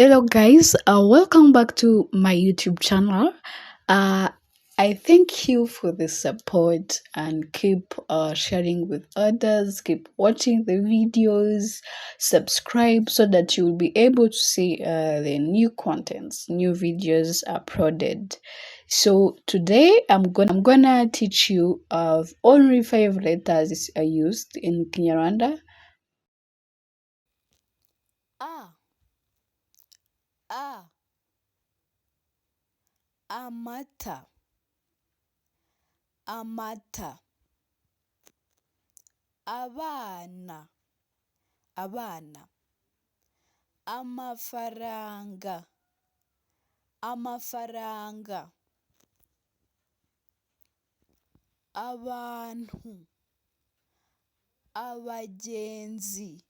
Hello, guys. Welcome back to my YouTube channel. Uh, I thank you for the support and keep sharing with others, keep watching the videos, subscribe so that you'll be able to see the new contents, new videos uploaded. So today I'm gonna teach you of only 5 letters are used in Kinyarwanda. A, a, amata, amata, abana, abana, amafaranga, amafaranga, abantu, abagenzi,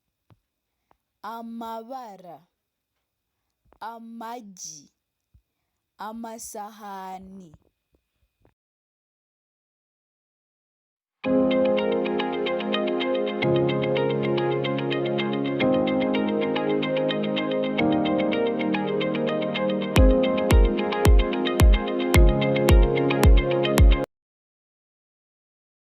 amabara, amagi, amasahani,